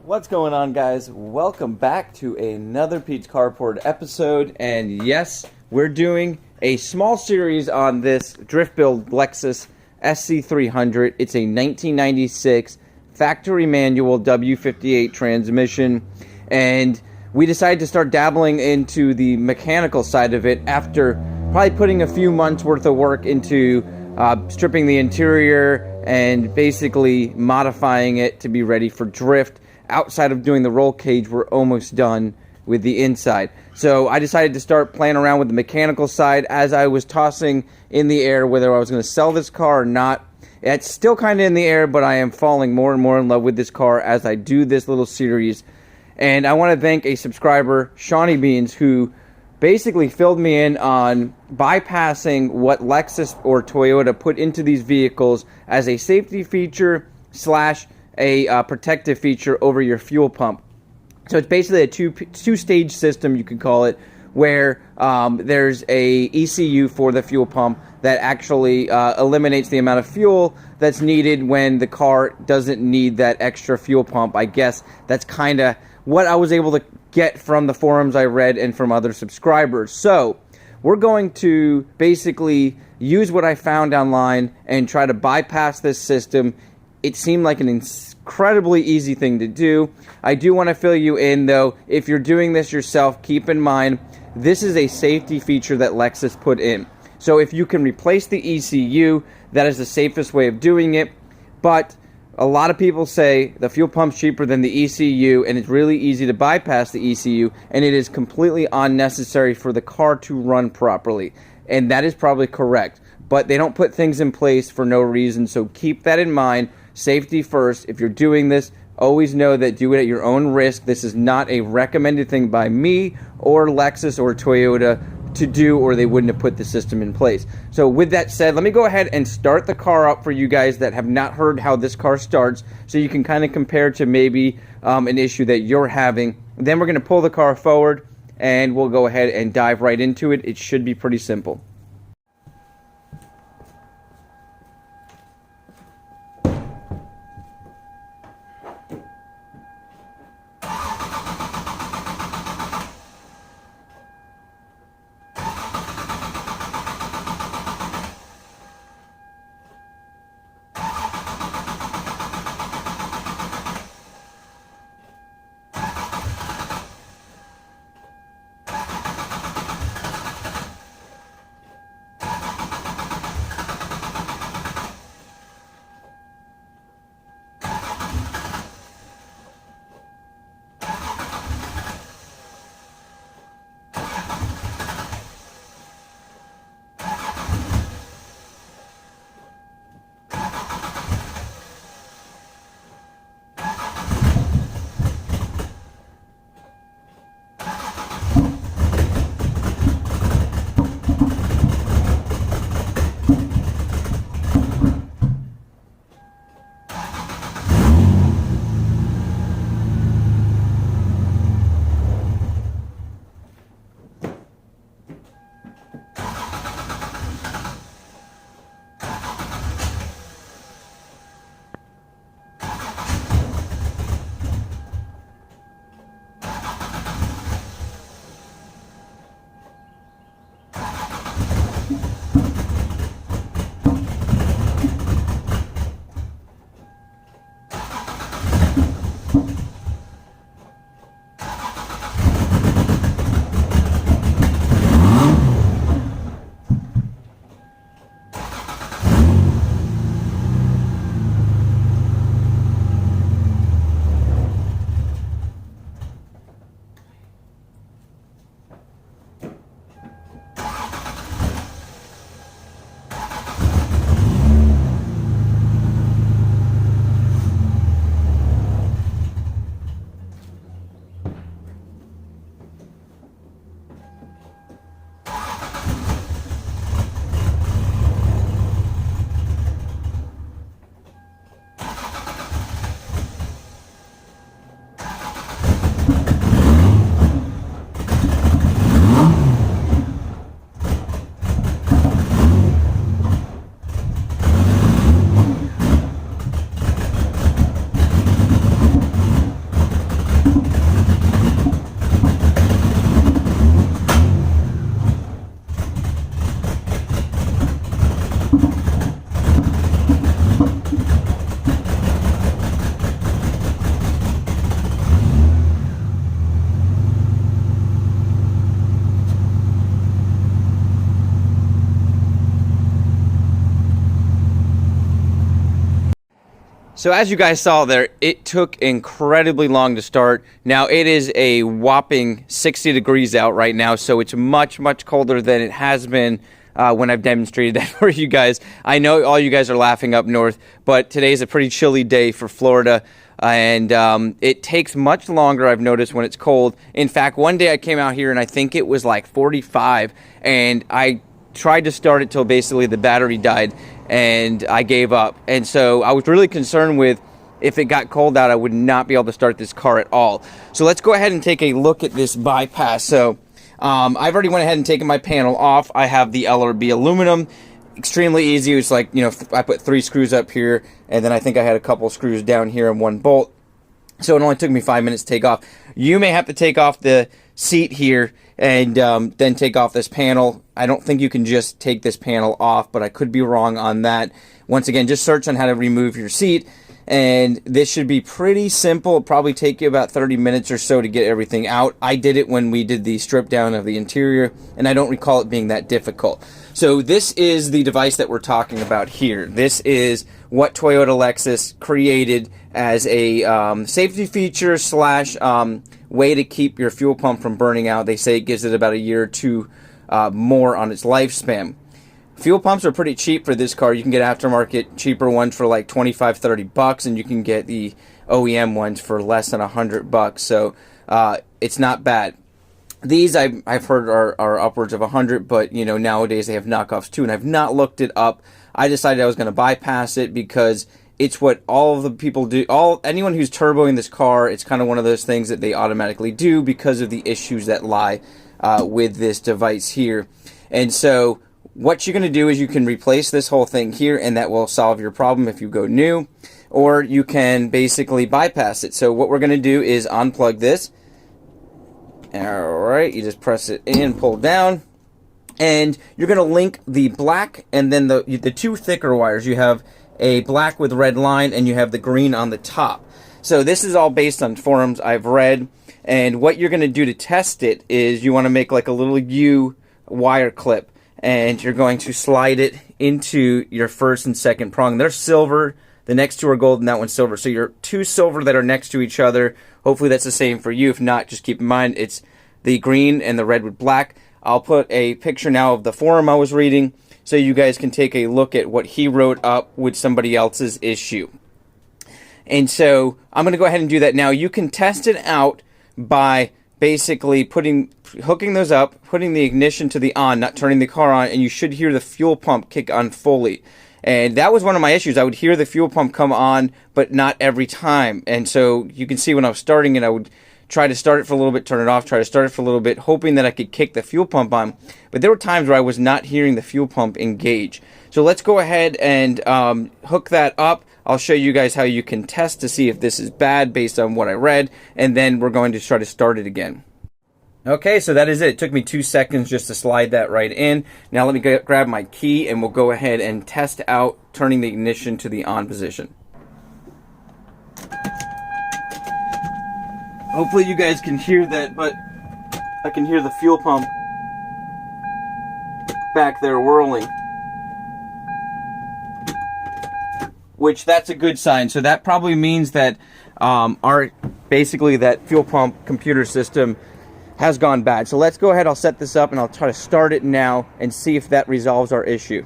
What's going on, guys? Welcome back to another Pete's Carport episode, and yes, we're doing a small series on this drift build Lexus sc300. It's a 1996 factory manual W58 transmission, and we decided to start dabbling into the mechanical side of it after probably putting a few months worth of work into stripping the interior and basically modifying it to be ready for drift. Outside of doing the roll cage, we're almost done with the inside. So I decided to start playing around with the mechanical side as I was tossing in the air whether I was going to sell this car or not. It's still kind of in the air, but I am falling more and more in love with this car as I do this little series. And I want to thank a subscriber, Shawnee Beans, who basically filled me in on bypassing what Lexus or Toyota put into these vehicles as a safety feature slash a protective feature over your fuel pump. So it's basically a two-stage system, you could call it, where there's a ECU for the fuel pump that actually eliminates the amount of fuel that's needed when the car doesn't need that extra fuel pump. I guess that's kind of what I was able to get from the forums I read and from other subscribers. So we're going to basically use what I found online and try to bypass this system. It seemed like an incredibly easy thing to do. I do want to fill you in, though. If you're doing this yourself, keep in mind this is a safety feature that Lexus put in. So if you can replace the ECU, that is the safest way of doing it. But a lot of people say the fuel pump's cheaper than the ECU, and it's really easy to bypass the ECU, and it is completely unnecessary for the car to run properly. And that is probably correct. But they don't put things in place for no reason, so keep that in mind. Safety first. If you're doing this, always know that do it at your own risk. This is not a recommended thing by me or Lexus or Toyota to do, or they wouldn't have put the system in place. So with that said, let me go ahead and start the car up for you guys that have not heard how this car starts, so you can kind of compare to maybe an issue that you're having. Then we're going to pull the car forward and we'll go ahead and dive right into it. It should be pretty simple. So as you guys saw there, it took incredibly long to start. Now it is a whopping 60 degrees out right now, so it's much, much colder than it has been when I've demonstrated that for you guys. I know all you guys are laughing up north, but today's a pretty chilly day for Florida, and it takes much longer, I've noticed, when it's cold. In fact, one day I came out here and I think it was like 45, and I tried to start it till basically the battery died, and I gave up. And so I was really concerned with, if it got cold out, I would not be able to start this car at all. So let's go ahead and take a look at this bypass. So I've already went ahead and taken my panel off. I have the LRB aluminum. Extremely easy. It's like, you know, I put 3 screws up here, and then I think I had a couple screws down here and 1 bolt. So it only took me 5 minutes to take off. You may have to take off the seat here and then take off this panel. I don't think you can just take this panel off, but I could be wrong on that. Once again, just search on how to remove your seat, and this should be pretty simple. It'll probably take you about 30 minutes or so to get everything out. I did it when we did the strip down of the interior, and I don't recall it being that difficult. So this is the device that we're talking about here. This is what Toyota Lexus created as a safety feature slash way to keep your fuel pump from burning out. They say it gives it about a year or two more on its lifespan. Fuel pumps are pretty cheap for this car. You can get aftermarket cheaper ones for like 25, 30 bucks, and you can get the OEM ones for less than 100 bucks. So it's not bad. These I've heard are upwards of 100, but you know, nowadays they have knockoffs too, and I've not looked it up. I decided I was going to bypass it because it's what all of the people do. Anyone who's turboing this car, it's kind of one of those things that they automatically do because of the issues that lie with this device here. And so what you're going to do is you can replace this whole thing here, and that will solve your problem if you go new, or you can basically bypass it. So what we're going to do is unplug this. Alright, you just press it in, pull down, and you're going to link the black and then the 2 thicker wires. You have a black with red line, and you have the green on the top. So this is all based on forums I've read, and what you're going to do to test it is you want to make like a little U wire clip, and you're going to slide it into your first and second prong. They're silver. The next 2 are gold, and that one's silver. So you're 2 silver that are next to each other. Hopefully that's the same for you. If not, just keep in mind it's the green and the red with black. I'll put a picture now of the forum I was reading, so you guys can take a look at what he wrote up with somebody else's issue. And so I'm going to go ahead and do that now. You can test it out by basically hooking those up, putting the ignition to the on, not turning the car on, and you should hear the fuel pump kick on fully. And that was one of my issues. I would hear the fuel pump come on, but not every time. And so you can see when I was starting it, I would try to start it for a little bit, turn it off, try to start it for a little bit, hoping that I could kick the fuel pump on. But there were times where I was not hearing the fuel pump engage. So let's go ahead and hook that up. I'll show you guys how you can test to see if this is bad based on what I read, and then we're going to try to start it again. Okay, so that is it. It took me 2 seconds just to slide that right in. Now let me grab my key, and we'll go ahead and test out turning the ignition to the on position. Hopefully you guys can hear that, but I can hear the fuel pump back there whirling, which that's a good sign. So that probably means that basically that fuel pump computer system has gone bad. So let's go ahead, I'll set this up, and I'll try to start it now and see if that resolves our issue.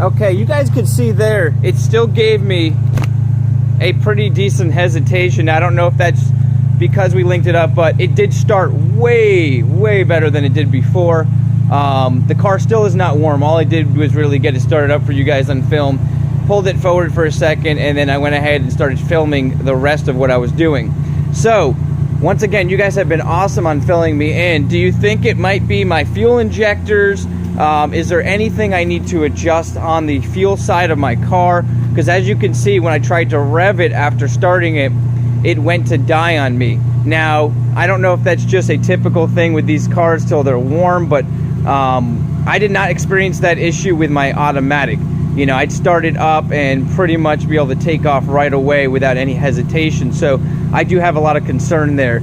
Okay, you guys could see there, it still gave me a pretty decent hesitation. I don't know if that's because we linked it up, but it did start way, way better than it did before. The car still is not warm. All I did was really get it started up for you guys on film, pulled it forward for a second, and then I went ahead and started filming the rest of what I was doing. So, once again, you guys have been awesome on filling me in. Do you think it might be my fuel injectors? Is there anything I need to adjust on the fuel side of my car? Because as you can see, when I tried to rev it after starting it, it went to die on me. Now, I don't know if that's just a typical thing with these cars till they're warm, but I did not experience that issue with my automatic. You know, I'd start it up and pretty much be able to take off right away without any hesitation. So I do have a lot of concern there.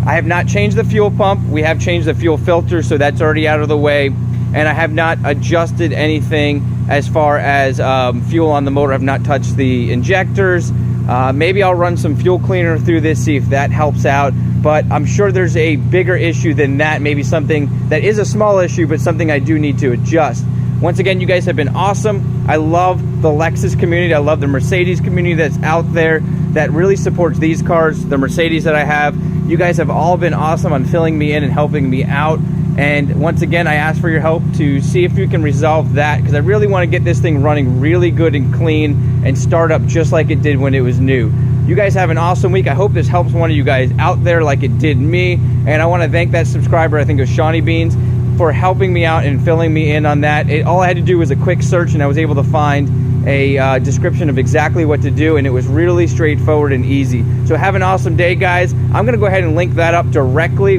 I have not changed the fuel pump. We have changed the fuel filter, so that's already out of the way. And I have not adjusted anything as far as fuel on the motor. I've not touched the injectors. Maybe I'll run some fuel cleaner through this, see if that helps out. But I'm sure there's a bigger issue than that. Maybe something that is a small issue, but something I do need to adjust. Once again, you guys have been awesome. I love the Lexus community. I love the Mercedes community that's out there that really supports these cars, the Mercedes that I have. You guys have all been awesome on filling me in and helping me out. And once again, I ask for your help to see if you can resolve that, because I really want to get this thing running really good and clean and start up just like it did when it was new. You guys have an awesome week. I hope this helps one of you guys out there like it did me. And I want to thank that subscriber, I think it was Shawnee Beans, for helping me out and filling me in on that. All I had to do was a quick search and I was able to find a description of exactly what to do, and it was really straightforward and easy. So have an awesome day, guys. I'm gonna go ahead and link that up directly.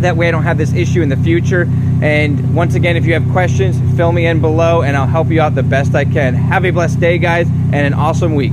That way I don't have this issue in the future. And once again, if you have questions, fill me in below and I'll help you out the best I can. Have a blessed day, guys, and an awesome week.